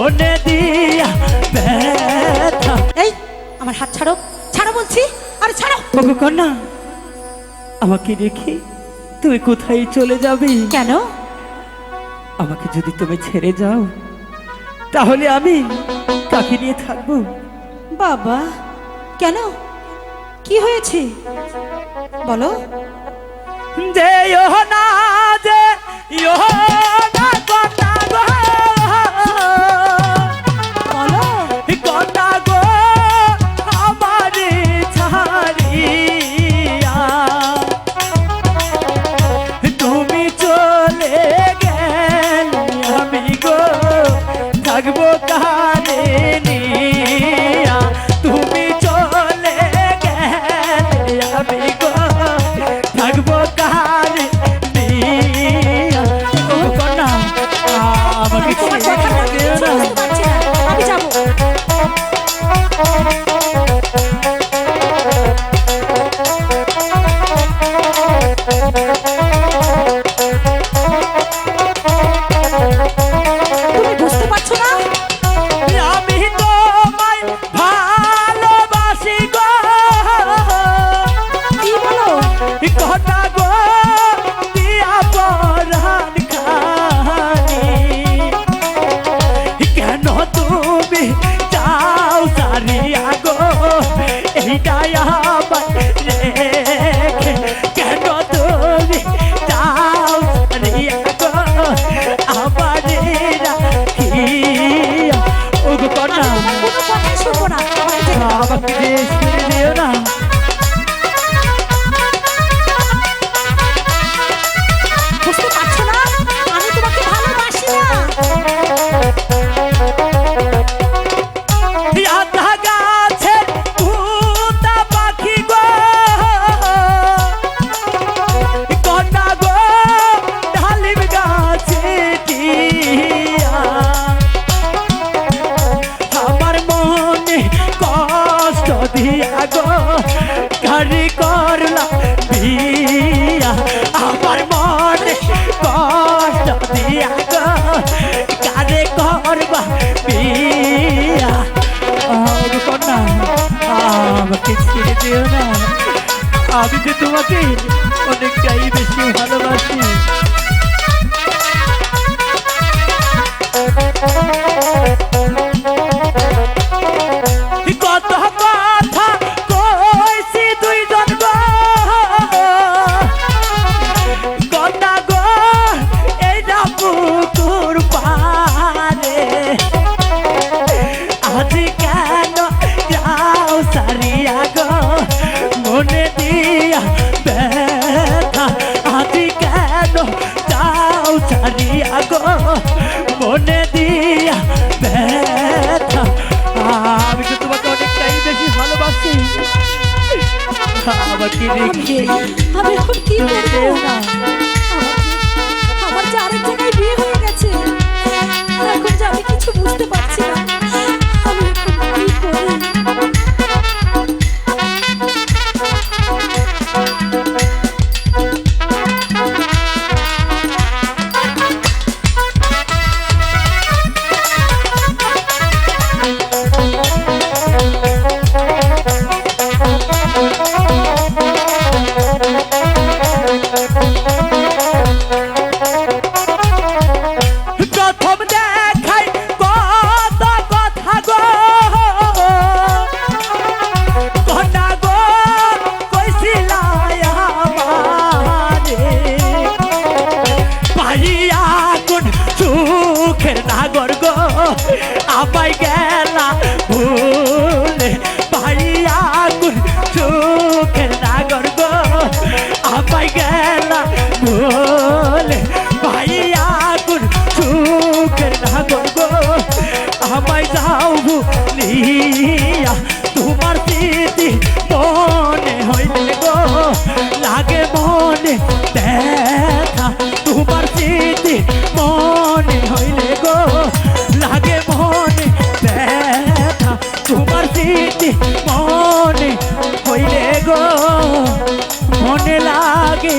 মনে দিয়া ব্যথা। এই আমার হাত ছাড়ো, ছাড়ো বলছি, আরে ছাড়ো। ওগো কন্যা, আমাকে রেখে তুমি কোথায় চলে যাবে? কেন? আমাকে যদি তুমি ছেড়ে যাও তাহলে আমি কাকে নিয়ে থাকবো? বাবা, কেন, কি হয়েছে বলো? যে না, যে না কন্যা গো, বলো। কন্যা গো আমার ছাড়িয়া তুমি চলে গেলে আমি গো থাকবো কারে নিয়া। তুমি চলে গেলে আমি গো থাকবো কারে নিয়া। ও কন্যা, আমাকে তোমার কথা ছেড়ে দিও না। বুঝতে পারছি না, আমি যাবো। তুমি বুঝতে পারছো না? আমি তোমায় ভালোবাসি গো, কি বলো? কন্যা গো দিয়া পরাণ খানি। কেন তুমি যাও সারিয়া গো এইটাই আমার রেখে? কেন তুমি যাও সারিয়া গো আমার রাখিয়া? ওগো কন্যা, তোমার কোনো কথাই শুনবো না, আমাকে যেতে দাও। আমাকে ছেড়ে দিও না। বুঝতে পারছো না? আমি তোমাকে ভালোবাসি না। আধা গাছের ভূতা পাখি গো, কন্যা গো ডালিম গাছে টিয়া। আমার মনে কষ্ট দিয়া গো কারি করলা বিয়া। আমার মনে কষ্ট দিয়া গো কারে করবা বিয়া। কন্যা, আমাকে ছেড়ে দিও না। আমি যে তোমাকে অনেকটাই বেশি ভালোবাসি। কত কথা কইছি দুইজন গো, কন্যা গো এইটা পুকুর পারে। আজি কেন যাও সারিয়া গো মনে দিয়া ব্যথা? আজি কেন যাও সারিয়া গো মনে দিয়া ব্যথা? আমি তো তোমাকে অনেকটাই বেশি ভালোবাসি। আমাকে রেখে আমি এখন কি করবো? যেও না। আমার যে আরেক জায়গায় বিয়ে হয়ে গেছে, এখন যে আমি কিছু বুঝতে পারছি না, আমি এখন কি করি? প্রথম দেখাই কত কথা গো, কন্যা গো কইছিলা আমারে পাইয়া কোন সুখের নাগর গো আমায় গেলা ভুলে। পাইয়া কোন সুখের নাগর গো আমায় গেলা ভুলে। পাইয়া কোন সুখের নাগর গো আমায় যাও ভুলিয়া। তোমার স্মৃতি মনে হইলে গো লাগে মনে ব্যথা। তোমার স্মৃতি মনে হইলে গো লাগে মনে ব্যথা। তোমার স্মৃতি মনে হইলে গো মনে লাগে